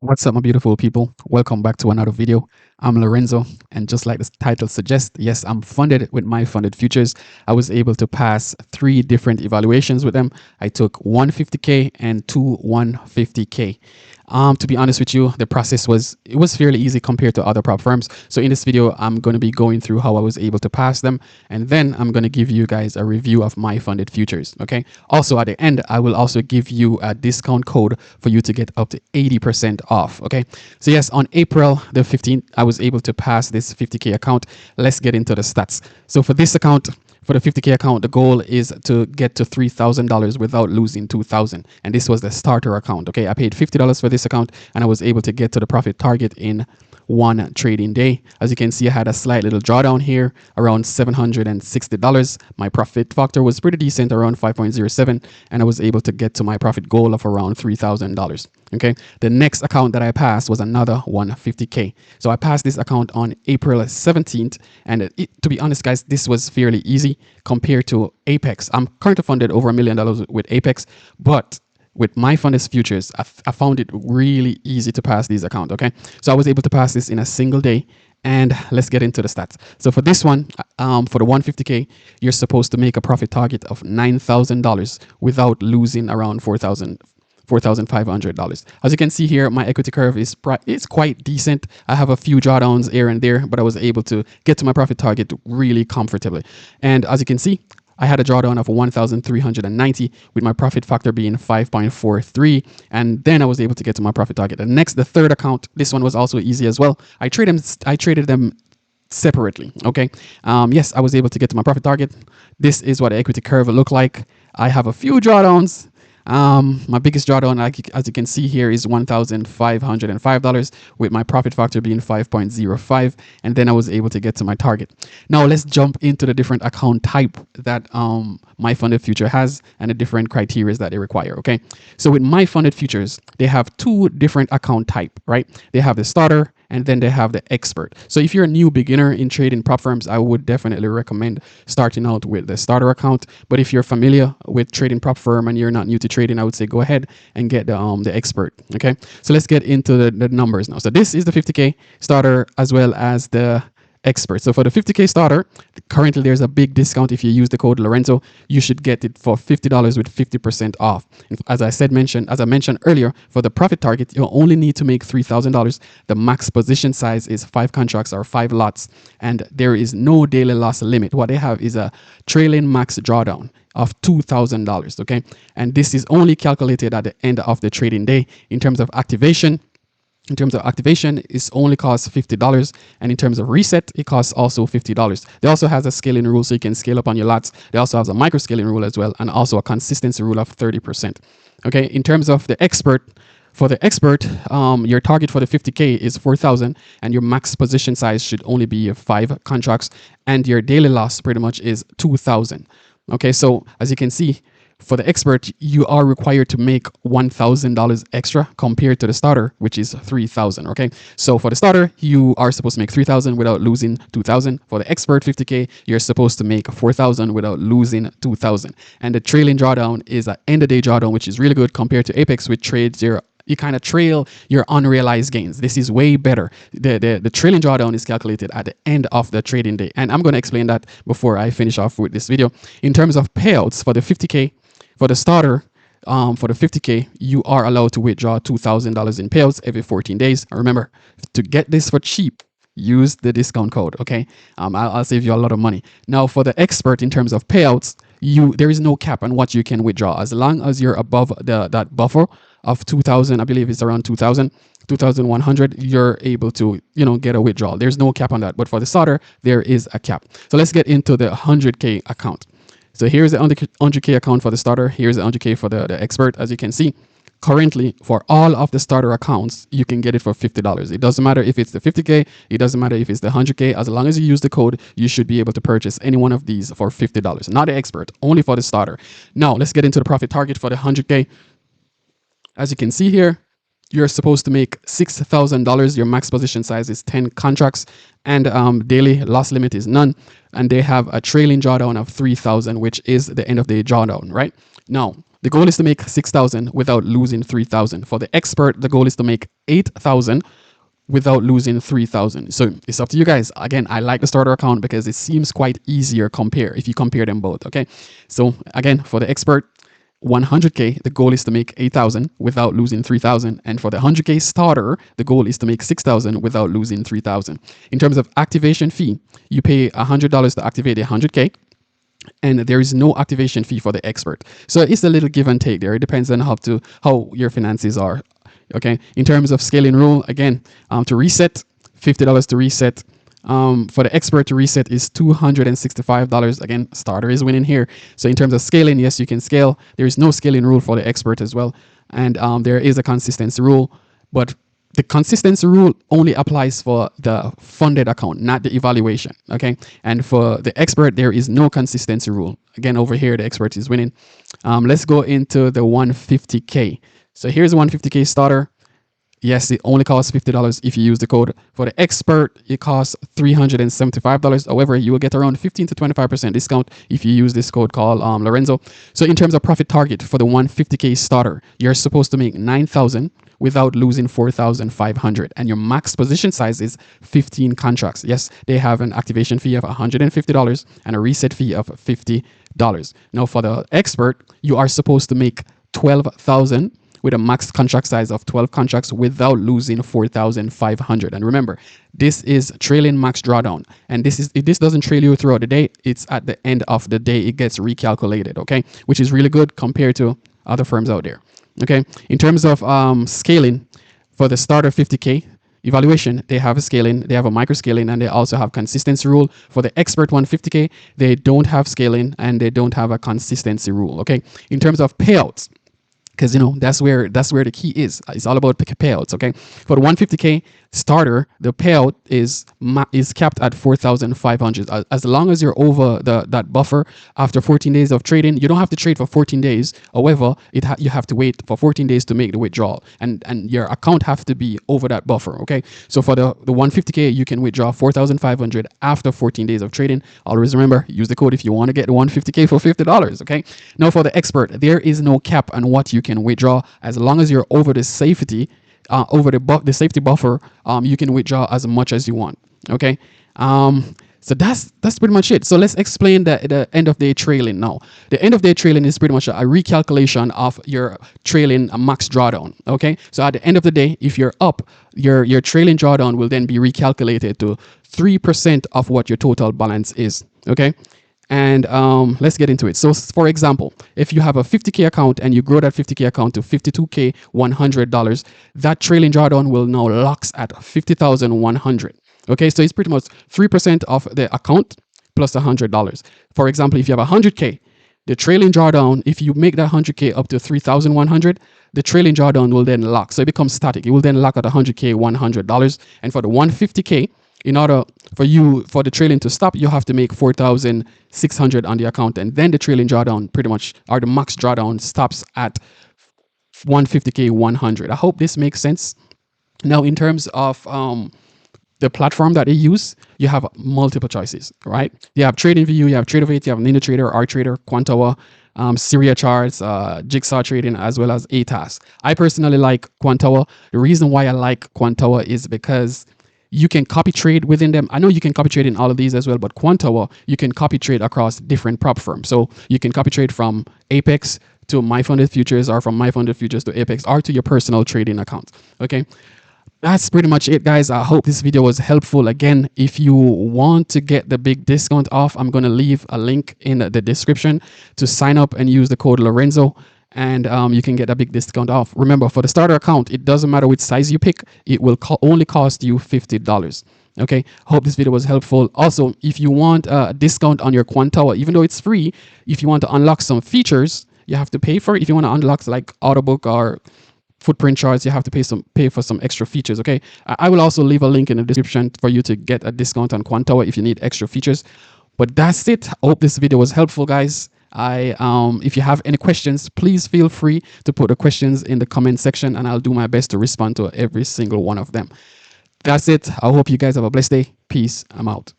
What's up, my beautiful people? Welcome back to another video. I'm Lorenzo, and just like the title suggests, yes, I'm funded with my funded futures. I was able to pass 3 different evaluations with them. I took 150K and 150K. To be honest with you, the process was fairly easy compared to other prop firms. So in this video, I'm going to be going through how I was able to pass them, and then I'm going to give you guys a review of my funded futures. Okay. Also, at the end, I will also give you a discount code for you to get up to 80% off. Okay. So yes, on April the 15th, I was able to pass this 50K account. Let's get into the stats. So for this account, for the 50K account, the goal is to get to $3,000 without losing 2,000. And this was the starter account. Okay, I paid $50 for this account, and I was able to get to the profit target in one trading day. As you can see, I had a slight little drawdown here, around $760. My profit factor was pretty decent, around 5.07, and I was able to get to my profit goal of around $3,000. Okay, the next account that I passed was another 150K. So I passed this account on April 17th, and to be honest, guys, this was fairly easy compared to Apex. I'm currently funded over $1 million with Apex, but with my funded futures, I found it really easy to pass these accounts. Okay, so I was able to pass this in a single day. And let's get into the stats. So for this one, for the 150K, you're supposed to make a profit target of $9,000 without losing around $4,500. As you can see here, my equity curve is quite decent. I have a few drawdowns here and there, but I was able to get to my profit target really comfortably. And as you can see, I had a drawdown of 1,390 with my profit factor being 5.43, and then I was able to get to my profit target. And next, the third account, this one was also easy as well. I traded them separately. Okay. Yes, I was able to get to my profit target. This is what the equity curve looked like. I have a few drawdowns. My biggest drawdown, as you can see here, is $1,505 with my profit factor being 5.05, and then I was able to get to my target. Now let's jump into the different account type that my funded future has and the different criteria that they require. Okay, so with my funded futures, they have 2 different account type, right? They have the starter, and then they have the expert. So if you're a new beginner in trading prop firms, I would definitely recommend starting out with the starter account. But if you're familiar with trading prop firm and you're not new to trading, I would say go ahead and get the expert. Okay, so let's get into the numbers now. So this is the 50K starter as well as the expert. So for the 50K starter, currently there's a big discount. If you use the code Lorenzo, you should get it for $50 with 50% off. And as I mentioned earlier, for the profit target, you only need to make $3,000. The max position size is 5 contracts or 5 lots, and there is no daily loss limit. What they have is a trailing max drawdown of $2,000. Okay, and this is only calculated at the end of the trading day. In terms of activation, it's only costs $50, and in terms of reset, it costs also $50. They also has a scaling rule, so you can scale up on your lots. They also has a micro scaling rule as well, and also a consistency rule of 30%. Okay, in terms of the expert, for the expert, your target for the 50K is 4,000, and your max position size should only be 5 contracts, and your daily loss pretty much is 2,000. Okay, so as you can see, for the expert, you are required to make $1,000 extra compared to the starter, which is 3,000. Okay, so for the starter, you are supposed to make 3,000 without losing 2,000. For the expert 50K, you're supposed to make 4,000 without losing 2,000. And the trailing drawdown is an end of day drawdown, which is really good compared to Apex, which trades you kind of trail your unrealized gains. This is way better. The trailing drawdown is calculated at the end of the trading day, and I'm going to explain that before I finish off with this video. In terms of payouts for the 50K. For the starter, for the 50K, you are allowed to withdraw $2,000 in payouts every 14 days. And remember, to get this for cheap, use the discount code. Okay, I'll save you a lot of money. Now, for the expert, in terms of payouts, there is no cap on what you can withdraw as long as you're above that buffer of 2,000. I believe it's around 2,100. You're able to get a withdrawal. There's no cap on that. But for the starter, there is a cap. So let's get into the 100K account. So here's the 100K account for the starter. Here's the 100K for the expert. As you can see, currently for all of the starter accounts, you can get it for $50. It doesn't matter if it's the 50K. It doesn't matter if it's the 100K. As long as you use the code, you should be able to purchase any one of these for $50. Not the expert, only for the starter. Now, let's get into the profit target for the 100K. As you can see here, you're supposed to make $6,000. Your max position size is 10 contracts, and daily loss limit is none. And they have a trailing drawdown of 3,000, which is the end of the drawdown, right? Now, the goal is to make 6,000 without losing 3,000. For the expert, the goal is to make 8,000 without losing 3,000. So it's up to you guys. Again, I like the starter account because it seems quite easier compare if you compare them both. Okay. So again, for the expert, 100K, the goal is to make 8,000 without losing 3,000. And for the 100K starter, the goal is to make 6,000 without losing 3,000. In terms of activation fee, you pay $100 to activate the 100K, and there is no activation fee for the expert. So it's a little give and take there. It depends on how your finances are. Okay. In terms of scaling rule, again, to reset, $50 to reset. For the expert to reset is $265. Again, starter is winning here. So in terms of scaling, yes, you can scale. There is no scaling rule for the expert as well. And there is a consistency rule, but the consistency rule only applies for the funded account, not the evaluation. Okay. And for the expert, there is no consistency rule. Again, over here, the expert is winning. Let's go into the 150K. So here's the 150K starter. Yes, it only costs $50 if you use the code. For the expert, it costs $375. However, you will get around 15 to 25% discount if you use this code called Lorenzo. So in terms of profit target for the 150K starter, you're supposed to make 9,000 without losing 4,500, and your max position size is 15 contracts. Yes, they have an activation fee of $150 and a reset fee of $50. Now for the expert, you are supposed to make 12,000 with a max contract size of 12 contracts without losing 4,500. And remember, this is trailing max drawdown. And this doesn't trail you throughout the day. It's at the end of the day, it gets recalculated, okay? Which is really good compared to other firms out there, okay? In terms of scaling, for the starter 50K evaluation, they have a scaling, they have a micro scaling, and they also have consistency rule. For the expert 150K, they don't have scaling and they don't have a consistency rule, okay? In terms of payouts, because that's where the key is. It's all about the payouts. Okay, for the 150K starter, the payout is capped at 4,500. As long as you're over that buffer after 14 days of trading, you don't have to trade for 14 days. However, you have to wait for 14 days to make the withdrawal, and your account have to be over that buffer. Okay, so for the 150K, you can withdraw 4,500 after 14 days of trading. Always remember, use the code if you want to get the 150K for $50. Okay, now for the expert, there is no cap on what you can withdraw. As long as you're over the safety the safety buffer, you can withdraw as much as you want. Okay, so that's pretty much it. So let's explain the end of day trailing now. The end of day trailing is pretty much a recalculation of your trailing max drawdown. Okay, so at the end of the day, if you're up, your trailing drawdown will then be recalculated to 3% of what your total balance is. Okay. And let's get into it. So for example, if you have a 50K account and you grow that 50K account to 52K $100, that trailing drawdown will now locks at 50,100. Okay, so it's pretty much 3% of the account plus $100. For example, if you have 100K, the trailing drawdown, if you make that 100K up to 3,100, the trailing drawdown will then lock. So it becomes static. It will then lock at 100K $100. And for the 150K, in order for the trailing to stop, you have to make 4,600 on the account, and then the trailing drawdown pretty much, or the max drawdown, stops at 150K 100. I hope this makes sense. Now, in terms of the platform that they use, you have multiple choices, right? You have TradingView, you have Tradeovate, you have NinjaTrader, RTrader, Quantoa, Syria charts, jigsaw trading, as well as ATAS. I personally like Quantoa. The reason why I like Quantoa is because you can copy trade within them. I know you can copy trade in all of these as well, but Quantoa, you can copy trade across different prop firms. So you can copy trade from Apex to MyFunded Futures, or from MyFunded Futures to Apex, or to your personal trading account. Okay, that's pretty much it, guys. I hope this video was helpful. Again, if you want to get the big discount off, I'm going to leave a link in the description to sign up and use the code Lorenzo, and you can get a big discount off. Remember, for the starter account, it doesn't matter which size you pick, it will only cost you $50. Okay, hope this video was helpful. Also, if you want a discount on your Quantoa, even though it's free, if you want to unlock some features, you have to pay for it. If you want to unlock like Autobook or footprint charts, you have to pay for some extra features. Okay, I will also leave a link in the description for you to get a discount on Quantoa if you need extra features. But that's it. I hope this video was helpful, guys. If you have any questions, please feel free to put the questions in the comment section, and I'll do my best to respond to every single one of them. That's it. I hope you guys have a blessed day. Peace. I'm out.